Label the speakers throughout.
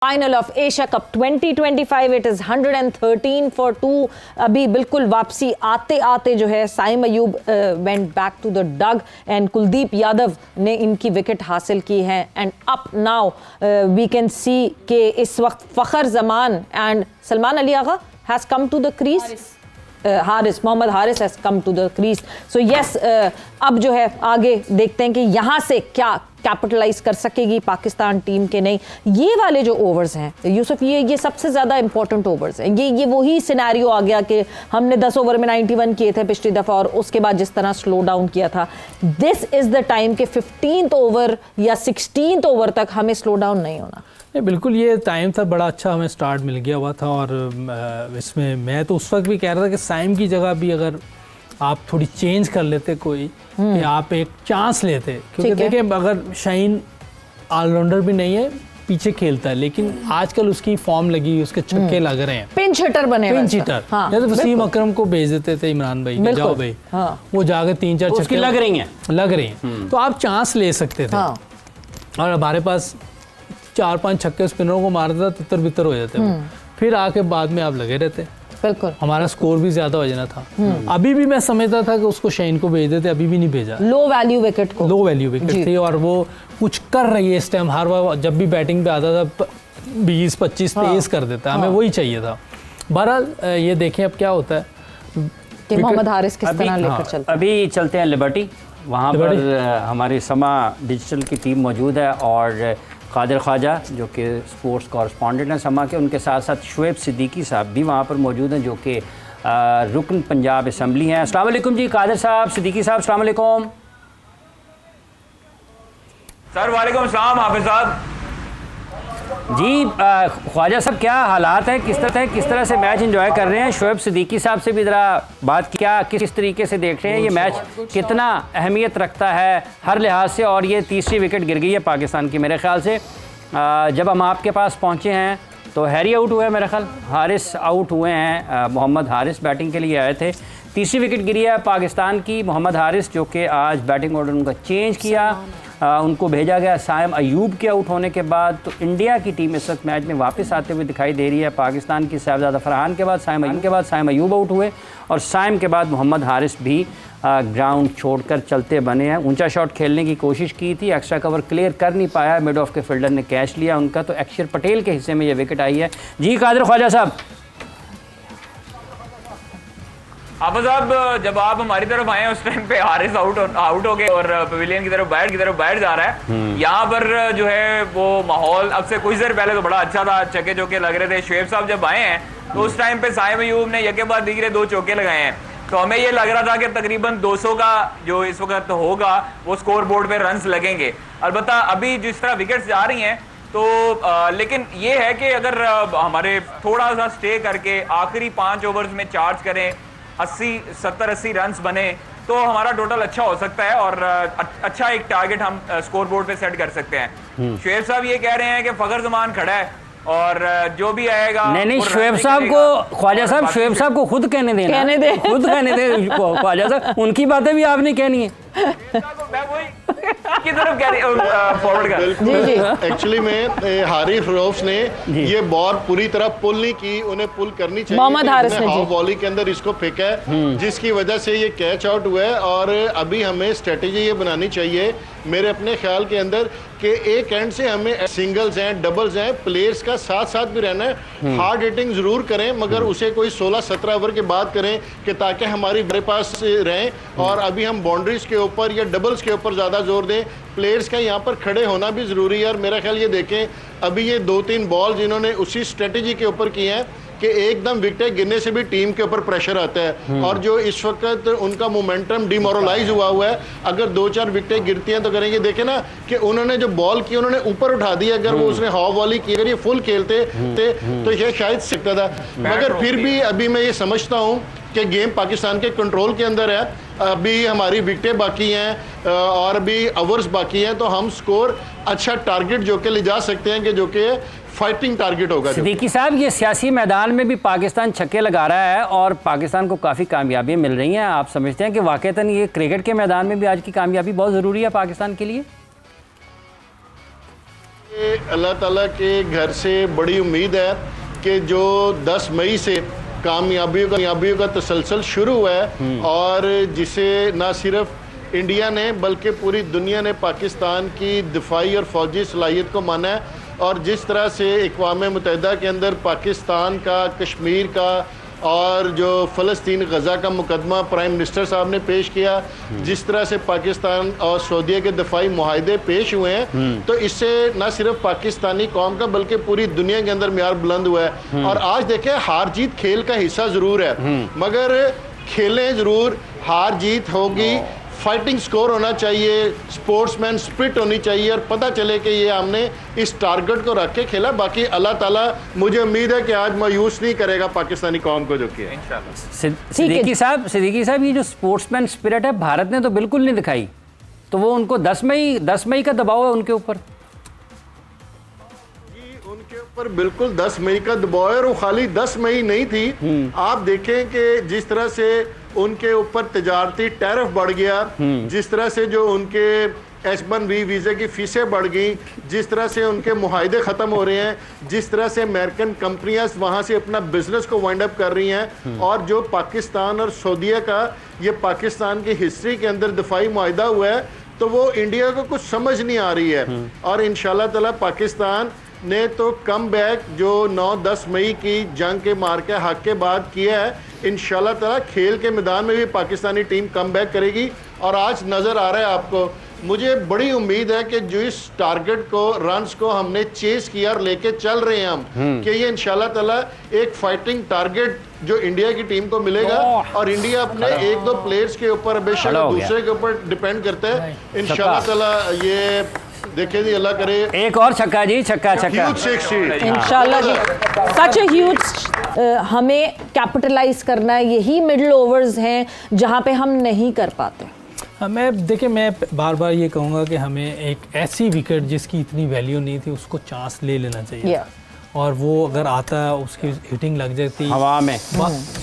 Speaker 1: Final of Asia cup 2025 it is 113 for 2। अभी बिल्कुल वापसी आते आते जो है Saim Ayub went back to the dug and Kuldeep Yadav ने इनकी विकेट हासिल की है and up now we can see कि इस वक्त Fakhar Zaman and Salman Ali Agha has come to the crease. Haris Mohammad Haris has come to the crease. So yes, अब जो है आगे देखते हैं कि यहाँ से क्या कैपिटलाइज कर सकेगी पाकिस्तान टीम के नहीं। ये वाले जो ओवर्स हैं यूसुफ, ये सबसे ज़्यादा इंपॉर्टेंट ओवर्स हैं। ये वही सिनेरियो आ गया कि हमने 10 ओवर में 91 किए थे पिछली दफ़ा और उसके बाद जिस तरह स्लो डाउन किया था, दिस इज़ द टाइम कि 15th ओवर या 16th ओवर तक हमें स्लो डाउन नहीं होना।
Speaker 2: नहीं, बिल्कुल ये टाइम था, बड़ा अच्छा हमें स्टार्ट मिल गया हुआ था। और इसमें मैं तो उस वक्त भी कह रहा था कि साइम की जगह भी अगर आप थोड़ी चेंज कर लेते कोई, कि आप एक चांस लेते, क्योंकि देखिए अगर शाहीन ऑलराउंडर भी नहीं है, पीछे खेलता है, लेकिन आजकल उसकी फॉर्म लगी, उसके छक्के लग रहे हैं,
Speaker 1: पिंच हिटर बने,
Speaker 2: पिंच हिटर। या तो वसीम अकरम को भेज देते थे इमरान भाई के, जाओ भाई, वो जाकर 3-4 छक्के
Speaker 3: लग रही हैं,
Speaker 2: तो आप चांस ले सकते थे। और हमारे पास 4-5 छक्के स्पिनरों को मारता था, तितर बितर हो जाते, फिर आके बाद में आप लगे रहते,
Speaker 1: बिल्कुल
Speaker 2: हमारा स्कोर भी ज्यादा हो जाना था। अभी भी मैं समझता था कि उसको शाहीन को भेज देते, अभी भी नहीं भेजा।
Speaker 1: लो वैल्यू विकेट को,
Speaker 2: लो वैल्यू विकेट थी और वो कुछ कर रही है इस टाइम। हर बार जब भी बैटिंग पे आता था 20-25 तेज कर देता, हमें वही चाहिए था। बहरहाल ये देखें अब क्या होता है
Speaker 1: कि मोहम्मद हारिस किस तरह लेकर चलते।
Speaker 3: अभी चलते हैं लिबर्टी, वहाँ पर हमारी समा डिजिटल की टीम मौजूद है और कादिर ख्वाजा जो कि स्पोर्ट्स कॉरस्पॉन्डेंट हैं समा के, उनके साथ साथ शुएब सिद्दीकी साहब भी वहाँ पर मौजूद हैं जो कि रुकन पंजाब असम्बली हैं। अस्सलाम वालेकुम जी कादिर साहब, सिद्दीकी साहब, अस्सलाम वालेकुम।
Speaker 4: सर वालेकुम सलाम हाफिज साहब
Speaker 3: जी। ख्वाजा साहब क्या हालात हैं, किस तरह से मैच एंजॉय कर रहे हैं? शुएब सिद्दीकी साहब से भी ज़रा बात क्या, किस तरीके से देख रहे हैं ये मैच, कितना अहमियत रखता है हर लिहाज से? और ये तीसरी विकेट गिर गई है पाकिस्तान की मेरे ख्याल से। जब हम आपके पास पहुँचे हैं तो हैरी आउट हुए हैं मेरे ख्याल, हारिस आउट हुए हैं, मोहम्मद हारिस बैटिंग के लिए आए थे। तीसरी विकेट गिरी है पाकिस्तान की, मोहम्मद हारिस जो कि आज बैटिंग ऑर्डर उनका चेंज किया, उनको भेजा गया साइम अयूब के आउट होने के बाद। तो इंडिया की टीम इस वक्त मैच में वापस आते हुए दिखाई दे रही है। पाकिस्तान की साहबजादा फरहान के बाद साइम अयूब आउट हुए और साइम के बाद मोहम्मद हारिस भी ग्राउंड छोड़कर चलते बने हैं। ऊंचा शॉट खेलने की कोशिश की थी, एक्स्ट्रा कवर क्लियर कर नहीं पाया, मिड ऑफ के फील्डर ने कैच लिया उनका, तो अक्षर पटेल के हिस्से में ये विकेट आई है। जी कादिर ख्वाजा साहब।
Speaker 4: हाफिज साहब जब आप हमारी तरफ आए उस टाइम पे हारिस आउट हो गए और पवेलियन की तरफ बैठ जा रहा है। यहाँ पर जो है वो माहौल अब से कुछ देर पहले तो बड़ा अच्छा था, चक्के चौके लग रहे थे। शुएब साहब जब आए हैं तो उस टाइम पे साइम अयूब ने यके बाद दीगरे 2 चौके लगाए हैं, तो हमें ये लग रहा था कि तकरीबन 200 का जो इस वक्त होगा वो स्कोर बोर्ड पे रन्स लगेंगे। अलबत्ता अभी जिस तरह विकेट्स जा रही हैं तो लेकिन ये है कि अगर हमारे थोड़ा सा स्टे करके आखिरी 5 ओवर्स में चार्ज करें, 70-80 रन्स बने तो हमारा टोटल अच्छा हो सकता है और अच्छा एक टारगेट हम स्कोर बोर्ड पे सेट कर सकते हैं। शुएब साहब ये कह रहे हैं कि फखर जमान खड़ा है और जो भी आएगा
Speaker 3: नहीं शुएब साहब को, ख्वाजा साहब शुएब साहब को खुद कहने दे खुद कहने दे ख्वाजा साहब, उनकी बातें भी आपने कहनी है।
Speaker 4: मैं वही की तरफ कह रही फॉरवर्ड कर।
Speaker 5: एक्चुअली में हारिस रऊफ ने ये बॉल पूरी तरह पुल नहीं की, उन्हें पुल करनी चाहिए।
Speaker 1: मोहम्मद हारिस ने
Speaker 5: हाफ वॉली के अंदर इसको फेंका है जिसकी वजह से ये कैच आउट हुआ है। और अभी हमें स्ट्रेटेजी ये बनानी चाहिए मेरे अपने ख्याल के अंदर कि एक एंड से हमें सिंगल्स हैं, डबल्स हैं, प्लेयर्स का साथ साथ भी रहना है। हार्ड हिटिंग जरूर करें मगर उसे कोई 16-17 ओवर के बाद करें कि ताकि हमारी मेरे पास रहें। और अभी हम बाउंड्रीज के ऊपर या डबल्स के ऊपर ज़्यादा जोर दें, प्लेयर्स का यहाँ पर खड़े होना भी ज़रूरी है। और मेरा ख्याल ये देखें अभी ये 2-3 बॉल जिन्होंने उसी स्ट्रेटेजी के ऊपर किए हैं कि एकदम विकेट गिरने से भी टीम के ऊपर प्रेशर आता है और जो इस वक्त उनका मोमेंटम डिमोरलाइज हुआ है, अगर 2-4 विकेटें गिरती हैं तो करेंगे। देखें ना कि उन्होंने जो बॉल की उन्होंने ऊपर उठा दी, अगर वो उसने हाफ वॉली की, अगर ये फुल खेलते थे तो ये शायद सकता था। मगर फिर भी अभी मैं ये समझता हूँ कि गेम पाकिस्तान के कंट्रोल के अंदर है, अभी हमारी विकेटें बाकी हैं और अभी ओवर्स बाकी हैं, तो हम स्कोर अच्छा टारगेट जो कि ले जा सकते हैं कि जो कि फाइटिंग टारगेट होगा।
Speaker 3: सिद्दीकी साहब ये सियासी मैदान में भी पाकिस्तान छक्के लगा रहा है और पाकिस्तान को काफ़ी कामयाबियाँ मिल रही हैं। आप समझते हैं कि वाकईतन ये क्रिकेट के मैदान में भी आज की कामयाबी बहुत ज़रूरी है पाकिस्तान के लिए?
Speaker 5: अल्लाह ताला के घर से बड़ी उम्मीद है कि जो 10 मई से कामयाबियों का तसलसल शुरू हुआ है और जिसे ना सिर्फ इंडिया ने बल्कि पूरी दुनिया ने पाकिस्तान की दिफाई और फौजी सलाहियत को माना है, और जिस तरह से अक़वाम मुत्तहिदा के अंदर पाकिस्तान का, कश्मीर का और जो फ़लस्तीन गज़ा का मुकदमा प्राइम मिनिस्टर साहब ने पेश किया, जिस तरह से पाकिस्तान और सऊदीया के दफ़ाई मुआहदे पेश हुए हैं, तो इससे न सिर्फ पाकिस्तानी कौम का बल्कि पूरी दुनिया के अंदर म्यार बुलंद हुआ है। और आज देखें, हार जीत खेल का हिस्सा ज़रूर है, मगर खेलें ज़रूर, हार जीत होगी, फाइटिंग स्कोर होना चाहिए, स्पोर्ट्समैन स्पिरिट होनी चाहिए, और पता चले कि ये हमने इस टारगेट को रख के खेला। बाकी अल्लाह ताला, मुझे उम्मीद है कि आज मायूस नहीं करेगा पाकिस्तानी कौम को, जो कि है
Speaker 3: सिद्दीकी साहब ये जो स्पोर्ट्समैन स्पिरिट है भारत ने तो बिल्कुल नहीं दिखाई, तो वो उनको 10 मई का दबाव है उनके ऊपर।
Speaker 5: उनके ऊपर बिल्कुल 10 मई का दबाव है, और वो खाली 10 मई नहीं थी। आप देखें कि जिस तरह से उनके ऊपर तजारती टैरिफ बढ़ गया, जिस तरह से जो उनके H1B वीज़े की फीसें बढ़ गई, जिस तरह से उनके मुआहदे ख़त्म हो रहे हैं, जिस तरह से अमेरिकन कंपनियां वहाँ से अपना बिजनेस को वाइंड अप कर रही हैं, और जो पाकिस्तान और सऊदीया का ये पाकिस्तान की हिस्ट्री के अंदर दफाई मुआहदा हुआ है, तो वो इंडिया को कुछ समझ नहीं आ रही है। और इंशाल्लाह ताला पाकिस्तान ने तो कम बैक जो 9-10 मई की जंग के मार के हक के बाद किया है, इंशाल्लाह ताला खेल के मैदान में भी पाकिस्तानी टीम कम बैक करेगी। और आज नज़र आ रहा है आपको, मुझे बड़ी उम्मीद है कि जो इस टारगेट को, रन्स को हमने चेस किया और लेके चल रहे हैं हम, कि ये इंशाल्लाह ताला एक फाइटिंग टारगेट जो इंडिया की टीम को मिलेगा, और इंडिया अपने 1-2 प्लेयर्स के ऊपर बेशक दूसरे के ऊपर डिपेंड करता है। इंशाल्लाह ताला ये देखिए जी, अल्लाह करे।
Speaker 3: एक और छक्का जी, छक्का
Speaker 1: इंशाल्लाह जी, सच ए ह्यूज। हमें कैपिटलाइज करना है, यही मिडिल ओवर्स हैं जहां पे हम नहीं कर पाते।
Speaker 2: मैं बार बार ये कहूँगा कि हमें एक ऐसी विकेट जिसकी इतनी वैल्यू नहीं थी उसको चांस ले लेना चाहिए, और वो अगर आता है उसकी हिटिंग लग जाती
Speaker 3: हवा में,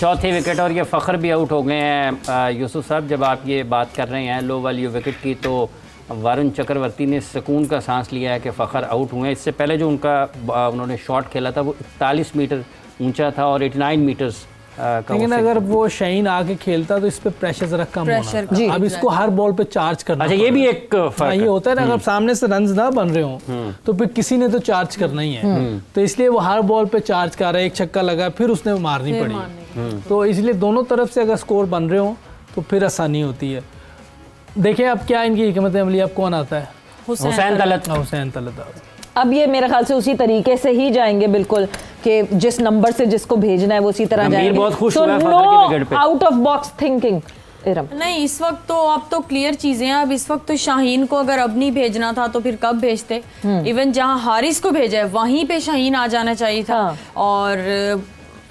Speaker 3: चौथी विकेट। और ये फ़खर भी आउट हो गए हैं। यूसुफ साहब, जब आप ये बात कर रहे हैं लो वैल्यू विकेट की, तो वरुण चक्रवर्ती ने सुकून का सांस लिया है कि फ़खर आउट हुए। इससे पहले जो उन्होंने शॉट खेला था वो 41 मीटर ऊंचा था और 89 मीटर्स का।
Speaker 2: लेकिन अगर वो शाहीन आके खेलता तो इस पे प्रेशर ज़रा कम होना। अब इसको हर बॉल पे चार्ज करना।
Speaker 3: अच्छा, ये भी एक फर्क
Speaker 2: ये होता है ना, अगर सामने से रन्स ना बन रहे हो तो फिर किसी ने तो चार्ज करना ही है, तो इसलिए वो हर बॉल पे चार्ज कर रहा है। एक छक्का लगा, फिर उसने मारनी पड़ी, तो इसलिए दोनों तरफ से अगर स्कोर बन रहे हो तो फिर आसानी होती है। देखिए अब क्या इनकी हिकमत अमली, अब कौन आता है?
Speaker 3: हुसैन तलत।
Speaker 1: अब ये मेरे ख्याल से उसी तरीके से ही जाएंगे, बिल्कुल कि जिस नंबर से जिसको भेजना है वो उसी तरह जाएंगे।
Speaker 3: बहुत खुश
Speaker 1: so,
Speaker 3: हुआ
Speaker 1: no out of box thinking.
Speaker 6: नहीं, इस वक्त तो अब तो क्लियर चीजें हैं। अब इस वक्त तो शाहीन को अगर अब नहीं भेजना था तो फिर कब भेजते? इवन जहां हारिस को भेजा है वहीं पे शाहीन आ जाना चाहिए था। और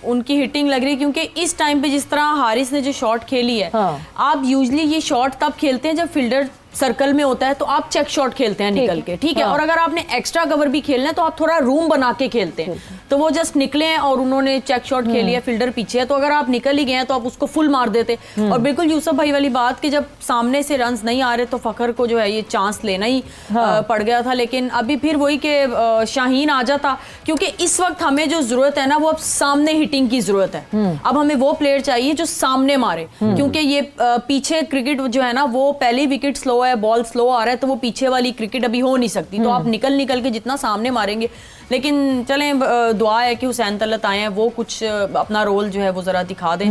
Speaker 6: उनकी हिटिंग लग रही है, क्योंकि इस टाइम पे जिस तरह हारिस ने जो शॉट खेली है, आप यूजली ये शॉट तब खेलते हैं जब फील्डर सर्कल में होता है, तो आप चेक शॉट खेलते हैं निकल के, ठीक है। और अगर आपने एक्स्ट्रा कवर भी खेलना है तो आप थोड़ा रूम बना के खेलते हैं। तो वो जस्ट निकले हैं और उन्होंने चेक शॉट खेली है, फील्डर पीछे है, तो अगर आप निकल ही गए हैं तो आप उसको फुल मार देते। और बिल्कुल यूसुफ भाई वाली बात कि जब सामने से रन्स नहीं आ रहे तो फखर को जो है ये चांस लेना ही पड़ गया था। लेकिन अभी फिर वही कि शाहीन आ जाता, क्योंकि इस वक्त हमें जो जरूरत है ना, वो अब सामने हिटिंग की जरूरत है। अब हमें वो प्लेयर चाहिए जो सामने मारे, क्योंकि ये पीछे क्रिकेट जो है ना, वो पहली विकेट स्लो है, बॉल स्लो आ रहा है, तो वो पीछे वाली क्रिकेट अभी हो नहीं सकती। तो आप निकल के जितना सामने मारेंगे। लेकिन चलें, दुआ है कि हुसैन तलत आए हैं, वो कुछ अपना रोल जो है वो जरा दिखा दें।